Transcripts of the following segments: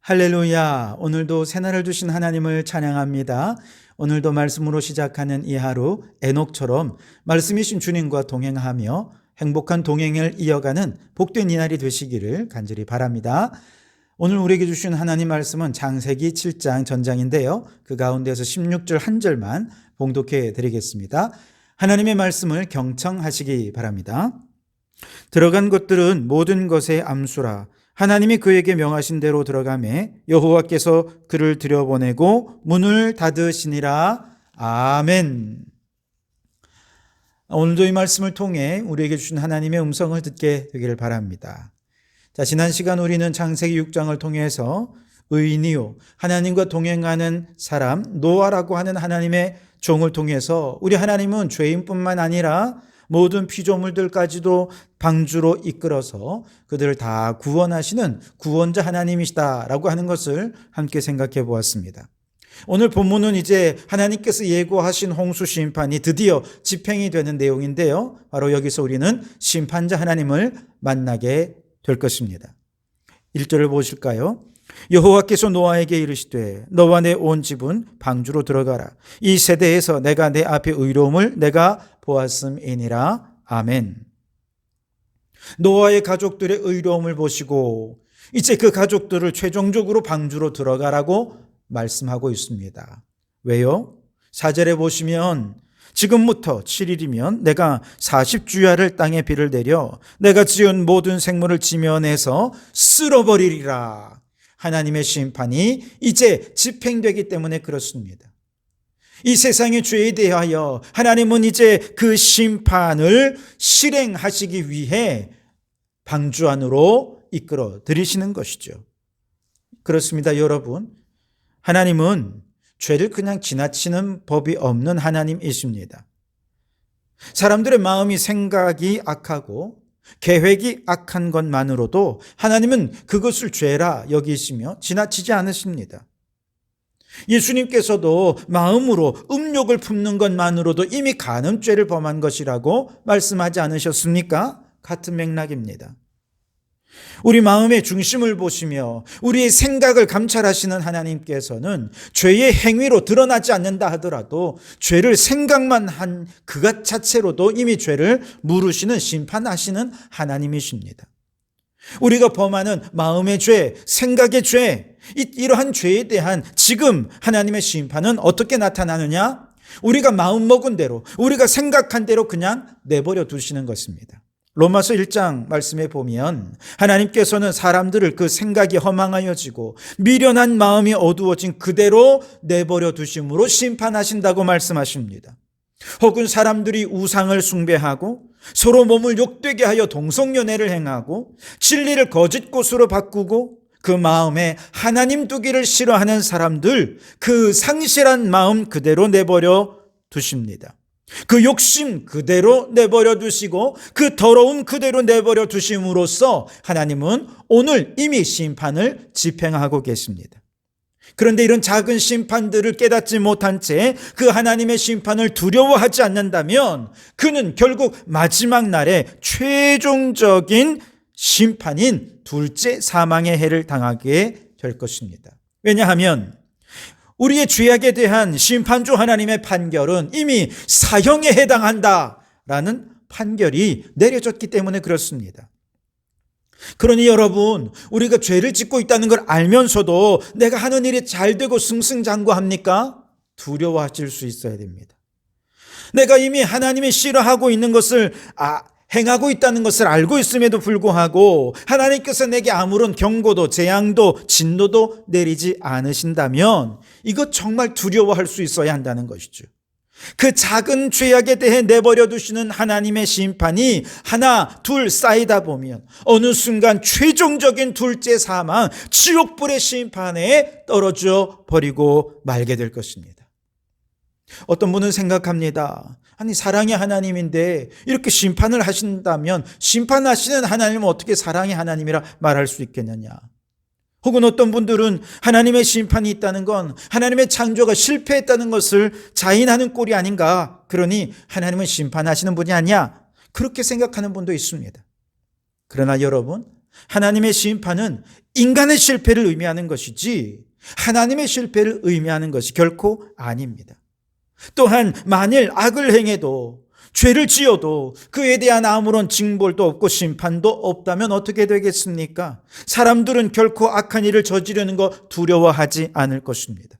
할렐루야. 오늘도 새날을 주신 하나님을 찬양합니다. 오늘도 말씀으로 시작하는 이 하루 에녹처럼 말씀이신 주님과 동행하며 행복한 동행을 이어가는 복된 이날이 되시기를 간절히 바랍니다. 오늘 우리에게 주신 하나님 말씀은 창세기 7장 전장인데요. 그 가운데서 16절 한 절만 봉독해 드리겠습니다. 하나님의 말씀을 경청하시기 바랍니다. 들어간 것들은 모든 것의 암수라. 하나님이 그에게 명하신 대로 들어가매 여호와께서 그를 들여보내고 문을 닫으시니라. 아멘. 오늘도 이 말씀을 통해 우리에게 주신 하나님의 음성을 듣게 되기를 바랍니다. 자, 지난 시간 우리는 창세기 6장을 통해서 의인이요 하나님과 동행하는 사람 노아라고 하는 하나님의 종을 통해서 우리 하나님은 죄인뿐만 아니라 모든 피조물들까지도 방주로 이끌어서 그들을 다 구원하시는 구원자 하나님이시다라고 하는 것을 함께 생각해 보았습니다. 오늘 본문은 이제 하나님께서 예고하신 홍수 심판이 드디어 집행이 되는 내용인데요. 바로 여기서 우리는 심판자 하나님을 만나게 될 것입니다. 1절을 보실까요? 여호와께서 노아에게 이르시되 너와 내 온 집은 방주로 들어가라. 이 세대에서 내가 내 앞에 의로움을 내가 보았음이니라. 아멘. 노아의 가족들의 의로움을 보시고 이제 그 가족들을 최종적으로 방주로 들어가라고 말씀하고 있습니다. 왜요? 4절에 보시면 지금부터 7일이면 내가 40주야를 땅에 비를 내려 내가 지은 모든 생물을 지면에서 쓸어버리리라. 하나님의 심판이 이제 집행되기 때문에 그렇습니다. 이 세상의 죄에 대하여 하나님은 이제 그 심판을 실행하시기 위해 방주 안으로 이끌어 들이시는 것이죠. 그렇습니다, 여러분. 하나님은 죄를 그냥 지나치는 법이 없는 하나님이십니다. 사람들의 마음이 생각이 악하고 계획이 악한 것만으로도 하나님은 그것을 죄라 여기시며 지나치지 않으십니다. 예수님께서도 마음으로 음욕을 품는 것만으로도 이미 간음죄를 범한 것이라고 말씀하지 않으셨습니까? 같은 맥락입니다. 우리 마음의 중심을 보시며 우리의 생각을 감찰하시는 하나님께서는 죄의 행위로 드러나지 않는다 하더라도 죄를 생각만 한 그것 자체로도 이미 죄를 물으시는 심판하시는 하나님이십니다. 우리가 범하는 마음의 죄, 생각의 죄, 이러한 죄에 대한 지금 하나님의 심판은 어떻게 나타나느냐? 우리가 마음먹은 대로, 우리가 생각한 대로 그냥 내버려 두시는 것입니다. 로마서 1장 말씀에 보면 하나님께서는 사람들을 그 생각이 허망하여지고 미련한 마음이 어두워진 그대로 내버려 두심으로 심판하신다고 말씀하십니다. 혹은 사람들이 우상을 숭배하고 서로 몸을 욕되게 하여 동성연애를 행하고 진리를 거짓 곳으로 바꾸고 그 마음에 하나님 두기를 싫어하는 사람들, 그 상실한 마음 그대로 내버려 두십니다. 그 욕심 그대로 내버려 두시고 그 더러움 그대로 내버려 두심으로써 하나님은 오늘 이미 심판을 집행하고 계십니다. 그런데 이런 작은 심판들을 깨닫지 못한 채 그 하나님의 심판을 두려워하지 않는다면 그는 결국 마지막 날에 최종적인 심판인 둘째 사망의 해를 당하게 될 것입니다. 왜냐하면 우리의 죄악에 대한 심판주 하나님의 판결은 이미 사형에 해당한다라는 판결이 내려졌기 때문에 그렇습니다. 그러니 여러분, 우리가 죄를 짓고 있다는 걸 알면서도 내가 하는 일이 잘 되고 승승장구합니까? 두려워하실 수 있어야 됩니다. 내가 이미 하나님이 싫어하고 있는 것을 행하고 있다는 것을 알고 있음에도 불구하고 하나님께서 내게 아무런 경고도 재앙도 진노도 내리지 않으신다면 이것 정말 두려워할 수 있어야 한다는 것이죠. 그 작은 죄악에 대해 내버려 두시는 하나님의 심판이 하나 둘 쌓이다 보면 어느 순간 최종적인 둘째 사망 지옥불의 심판에 떨어져 버리고 말게 될 것입니다. 어떤 분은 생각합니다. 아니, 사랑의 하나님인데 이렇게 심판을 하신다면 심판하시는 하나님은 어떻게 사랑의 하나님이라 말할 수 있겠느냐? 혹은 어떤 분들은 하나님의 심판이 있다는 건 하나님의 창조가 실패했다는 것을 자인하는 꼴이 아닌가? 그러니 하나님은 심판하시는 분이 아니야? 그렇게 생각하는 분도 있습니다. 그러나 여러분, 하나님의 심판은 인간의 실패를 의미하는 것이지 하나님의 실패를 의미하는 것이 결코 아닙니다. 또한 만일 악을 행해도 죄를 지어도 그에 대한 아무런 징벌도 없고 심판도 없다면 어떻게 되겠습니까? 사람들은 결코 악한 일을 저지르는 거 두려워하지 않을 것입니다.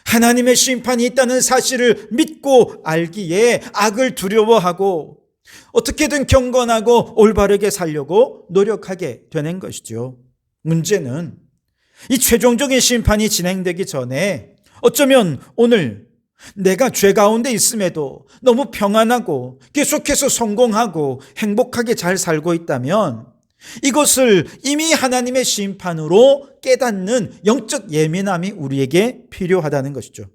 하나님의 심판이 있다는 사실을 믿고 알기에 악을 두려워하고 어떻게든 경건하고 올바르게 살려고 노력하게 되는 것이죠. 문제는 이 최종적인 심판이 진행되기 전에 어쩌면 오늘 내가 죄 가운데 있음에도 너무 평안하고 계속해서 성공하고 행복하게 잘 살고 있다면 이것을 이미 하나님의 심판으로 깨닫는 영적 예민함이 우리에게 필요하다는 것이죠.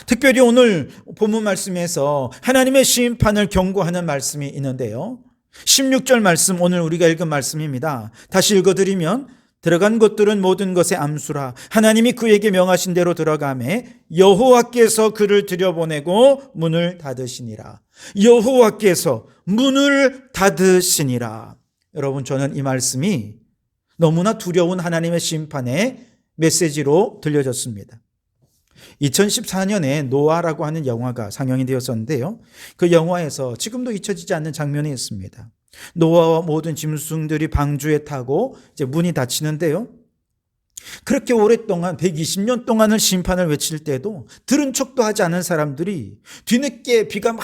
특별히 오늘 본문 말씀에서 하나님의 심판을 경고하는 말씀이 있는데요. 16절 말씀, 오늘 우리가 읽은 말씀입니다. 다시 읽어드리면 들어간 것들은 모든 것의 암수라. 하나님이 그에게 명하신 대로 들어가매 여호와께서 그를 들여보내고 문을 닫으시니라. 여호와께서 문을 닫으시니라. 여러분, 저는 이 말씀이 너무나 두려운 하나님의 심판의 메시지로 들려졌습니다. 2014년에 노아라고 하는 영화가 상영이 되었었는데요. 그 영화에서 지금도 잊혀지지 않는 장면이 있습니다. 노아와 모든 짐승들이 방주에 타고 이제 문이 닫히는데요. 그렇게 오랫동안 120년 동안을 심판을 외칠 때도 들은 척도 하지 않은 사람들이 뒤늦게 비가 막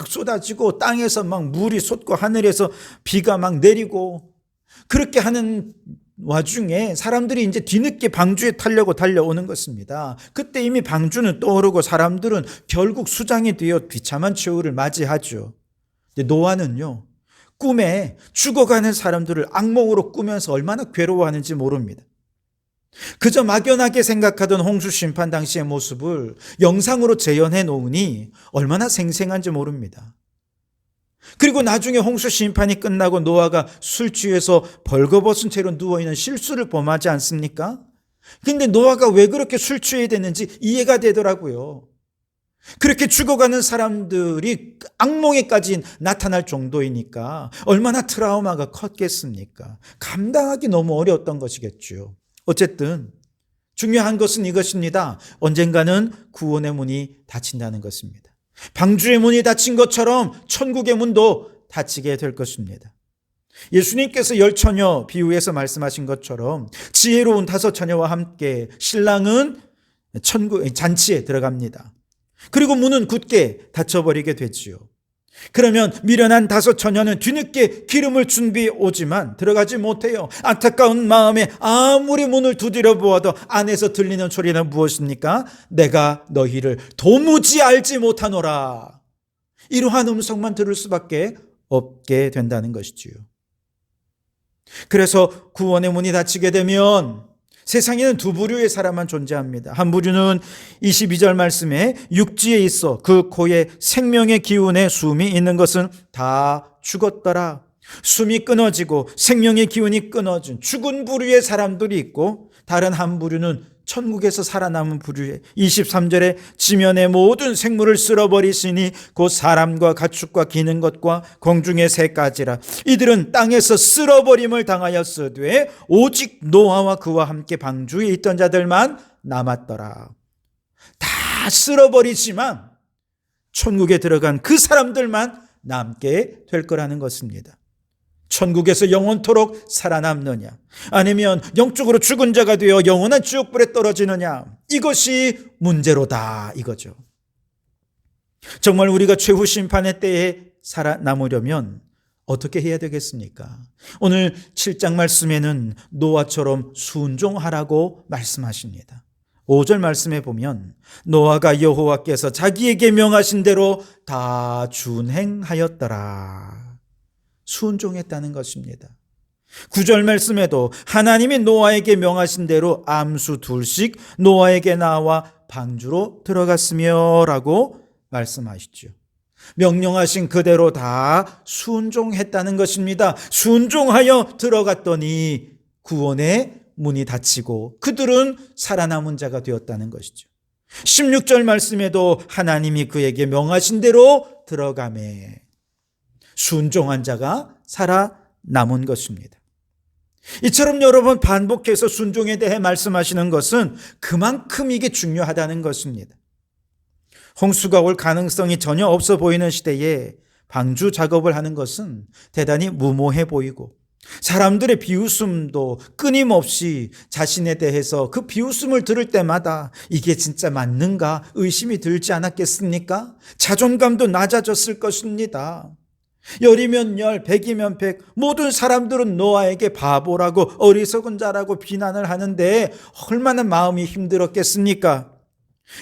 쏟아지고 땅에서 막 물이 솟고 하늘에서 비가 막 내리고 그렇게 하는 와중에 사람들이 이제 뒤늦게 방주에 타려고 달려오는 것입니다. 그때 이미 방주는 떠오르고 사람들은 결국 수장이 되어 비참한 최후를 맞이하죠. 노아는요, 꿈에 죽어가는 사람들을 악몽으로 꾸면서 얼마나 괴로워하는지 모릅니다. 그저 막연하게 생각하던 홍수 심판 당시의 모습을 영상으로 재현해 놓으니 얼마나 생생한지 모릅니다. 그리고 나중에 홍수 심판이 끝나고 노아가 술 취해서 벌거벗은 채로 누워있는 실수를 범하지 않습니까? 근데 노아가 왜 그렇게 술 취해야 되는지 이해가 되더라고요. 그렇게 죽어가는 사람들이 악몽에까지 나타날 정도이니까 얼마나 트라우마가 컸겠습니까? 감당하기 너무 어려웠던 것이겠죠. 어쨌든 중요한 것은 이것입니다. 언젠가는 구원의 문이 닫힌다는 것입니다. 방주의 문이 닫힌 것처럼 천국의 문도 닫히게 될 것입니다. 예수님께서 10처녀 비유에서 말씀하신 것처럼 지혜로운 5처녀와 함께 신랑은 천국 잔치에 들어갑니다. 그리고 문은 굳게 닫혀버리게 되지요. 그러면 미련한 5처녀는 뒤늦게 기름을 준비해 오지만 들어가지 못해요. 안타까운 마음에 아무리 문을 두드려 보아도 안에서 들리는 소리는 무엇입니까? 내가 너희를 도무지 알지 못하노라. 이러한 음성만 들을 수밖에 없게 된다는 것이지요. 그래서 구원의 문이 닫히게 되면 세상에는 두 부류의 사람만 존재합니다. 한 부류는 22절 말씀에 육지에 있어 그 코에 생명의 기운에 숨이 있는 것은 다 죽었더라. 숨이 끊어지고 생명의 기운이 끊어진 죽은 부류의 사람들이 있고, 다른 한 부류는 천국에서 살아남은 부류에 23절에 지면의 모든 생물을 쓸어버리시니 곧 사람과 가축과 기는 것과 공중의 새까지라. 이들은 땅에서 쓸어버림을 당하였으되 오직 노아와 그와 함께 방주에 있던 자들만 남았더라. 다 쓸어버리지만 천국에 들어간 그 사람들만 남게 될 거라는 것입니다. 천국에서 영원토록 살아남느냐, 아니면 영적으로 죽은 자가 되어 영원한 지옥불에 떨어지느냐, 이것이 문제로다 이거죠. 정말 우리가 최후 심판의 때에 살아남으려면 어떻게 해야 되겠습니까? 오늘 7장 말씀에는 노아처럼 순종하라고 말씀하십니다. 5절 말씀에 보면 노아가 여호와께서 자기에게 명하신 대로 다 준행하였더라. 순종했다는 것입니다. 9절 말씀에도 하나님이 노아에게 명하신 대로 암수 2씩 노아에게 나와 방주로 들어갔으며 라고 말씀하시죠. 명령하신 그대로 다 순종했다는 것입니다. 순종하여 들어갔더니 구원의 문이 닫히고 그들은 살아남은 자가 되었다는 것이죠. 16절 말씀에도 하나님이 그에게 명하신 대로 들어가매 순종한 자가 남은 것입니다. 이처럼 여러 번 반복해서 순종에 대해 말씀하시는 것은 그만큼 이게 중요하다는 것입니다. 홍수가 올 가능성이 전혀 없어 보이는 시대에 방주 작업을 하는 것은 대단히 무모해 보이고, 사람들의 비웃음도 끊임없이 자신에 대해서 그 비웃음을 들을 때마다 이게 진짜 맞는가 의심이 들지 않았겠습니까? 자존감도 낮아졌을 것입니다. 열이면 열, 백이면 백, 모든 사람들은 노아에게 바보라고 어리석은 자라고 비난을 하는데 얼마나 마음이 힘들었겠습니까?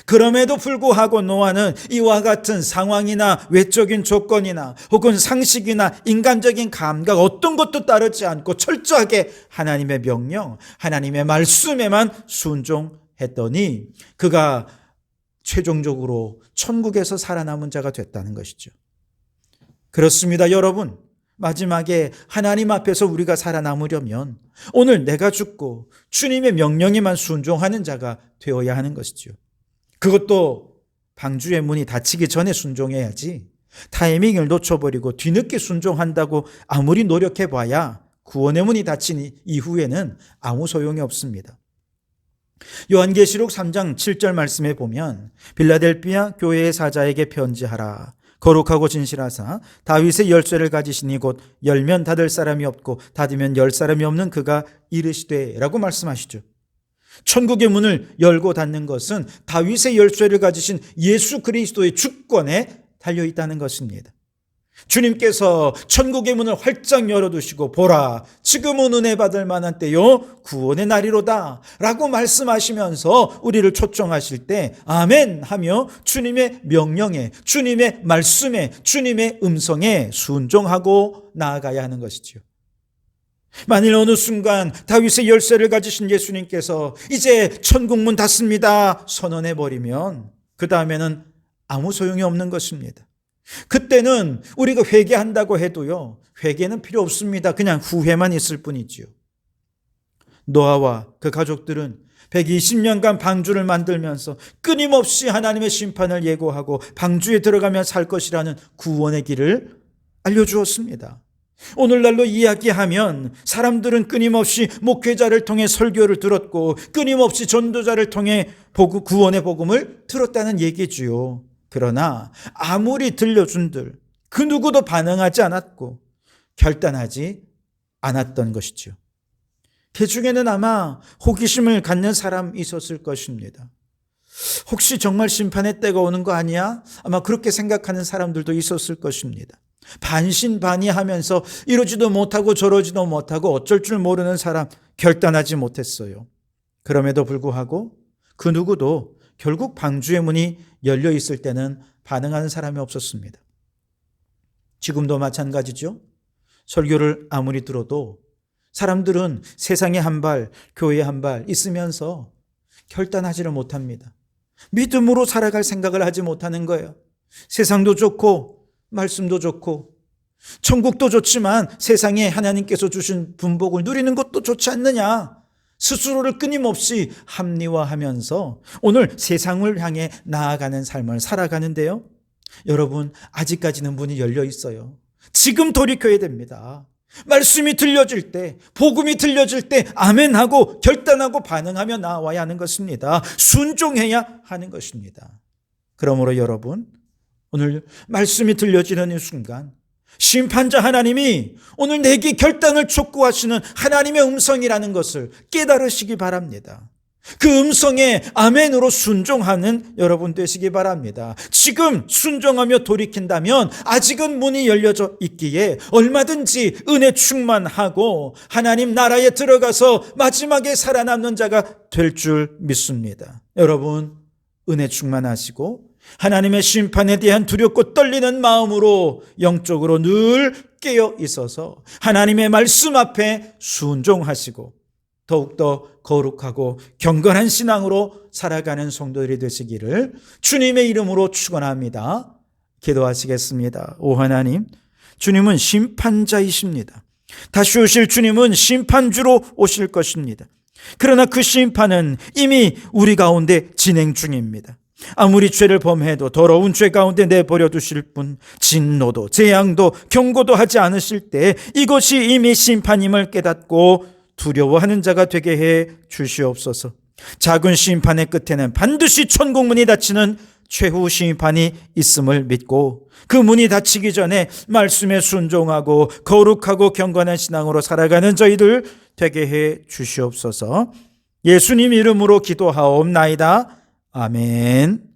그럼에도 불구하고 노아는 이와 같은 상황이나 외적인 조건이나 혹은 상식이나 인간적인 감각 어떤 것도 따르지 않고 철저하게 하나님의 명령, 하나님의 말씀에만 순종했더니 그가 최종적으로 천국에서 살아남은 자가 됐다는 것이죠. 그렇습니다, 여러분. 마지막에 하나님 앞에서 우리가 살아남으려면 오늘 내가 죽고 주님의 명령에만 순종하는 자가 되어야 하는 것이죠. 그것도 방주의 문이 닫히기 전에 순종해야지, 타이밍을 놓쳐버리고 뒤늦게 순종한다고 아무리 노력해봐야 구원의 문이 닫힌 이후에는 아무 소용이 없습니다. 요한계시록 3장 7절 말씀에 보면 빌라델피아 교회의 사자에게 편지하라. 거룩하고 진실하사 다윗의 열쇠를 가지시니 곧 열면 닫을 사람이 없고 닫으면 열 사람이 없는 그가 이르시되 라고 말씀하시죠. 천국의 문을 열고 닫는 것은 다윗의 열쇠를 가지신 예수 그리스도의 주권에 달려있다는 것입니다. 주님께서 천국의 문을 활짝 열어두시고 보라, 지금은 은혜 받을 만한 때요 구원의 날이로다 라고 말씀하시면서 우리를 초청하실 때 아멘 하며 주님의 명령에, 주님의 말씀에, 주님의 음성에 순종하고 나아가야 하는 것이죠. 만일 어느 순간 다윗의 열쇠를 가지신 예수님께서 이제 천국 문 닫습니다 선언해버리면 그 다음에는 아무 소용이 없는 것입니다. 그때는 우리가 회개한다고 해도요, 회개는 필요 없습니다. 그냥 후회만 있을 뿐이지요. 노아와 그 가족들은 120년간 방주를 만들면서 끊임없이 하나님의 심판을 예고하고 방주에 들어가며 살 것이라는 구원의 길을 알려주었습니다. 오늘날로 이야기하면 사람들은 끊임없이 목회자를 통해 설교를 들었고 끊임없이 전도자를 통해 구원의 복음을 들었다는 얘기지요. 그러나 아무리 들려준들 그 누구도 반응하지 않았고 결단하지 않았던 것이죠. 그 중에는 아마 호기심을 갖는 사람이 있었을 것입니다. 혹시 정말 심판의 때가 오는 거 아니야? 아마 그렇게 생각하는 사람들도 있었을 것입니다. 반신반의하면서 이러지도 못하고 저러지도 못하고 어쩔 줄 모르는 사람, 결단하지 못했어요. 그럼에도 불구하고 그 누구도 결국 방주의 문이 열려 있을 때는 반응하는 사람이 없었습니다. 지금도 마찬가지죠. 설교를 아무리 들어도 사람들은 세상에 한 발, 교회에 한 발 있으면서 결단하지를 못합니다. 믿음으로 살아갈 생각을 하지 못하는 거예요. 세상도 좋고 말씀도 좋고 천국도 좋지만 세상에 하나님께서 주신 분복을 누리는 것도 좋지 않느냐, 스스로를 끊임없이 합리화하면서 오늘 세상을 향해 나아가는 삶을 살아가는데요, 여러분 아직까지는 문이 열려 있어요. 지금 돌이켜야 됩니다. 말씀이 들려질 때, 복음이 들려질 때 아멘하고 결단하고 반응하며 나와야 하는 것입니다. 순종해야 하는 것입니다. 그러므로 여러분, 오늘 말씀이 들려지는 이 순간 심판자 하나님이 오늘 내게 결단을 촉구하시는 하나님의 음성이라는 것을 깨달으시기 바랍니다. 그 음성에 아멘으로 순종하는 여러분 되시기 바랍니다. 지금 순종하며 돌이킨다면 아직은 문이 열려져 있기에 얼마든지 은혜 충만하고 하나님 나라에 들어가서 마지막에 살아남는 자가 될 줄 믿습니다. 여러분 은혜 충만하시고 하나님의 심판에 대한 두렵고 떨리는 마음으로 영적으로 늘 깨어 있어서 하나님의 말씀 앞에 순종하시고 더욱더 거룩하고 경건한 신앙으로 살아가는 성도들이 되시기를 주님의 이름으로 축원합니다. 기도하시겠습니다. 오 하나님, 주님은 심판자이십니다. 다시 오실 주님은 심판주로 오실 것입니다. 그러나 그 심판은 이미 우리 가운데 진행 중입니다. 아무리 죄를 범해도 더러운 죄 가운데 내버려 두실 분, 진노도 재앙도 경고도 하지 않으실 때 이것이 이미 심판임을 깨닫고 두려워하는 자가 되게 해 주시옵소서. 작은 심판의 끝에는 반드시 천국문이 닫히는 최후 심판이 있음을 믿고 그 문이 닫히기 전에 말씀에 순종하고 거룩하고 경건한 신앙으로 살아가는 저희들 되게 해 주시옵소서. 예수님 이름으로 기도하옵나이다. 아멘.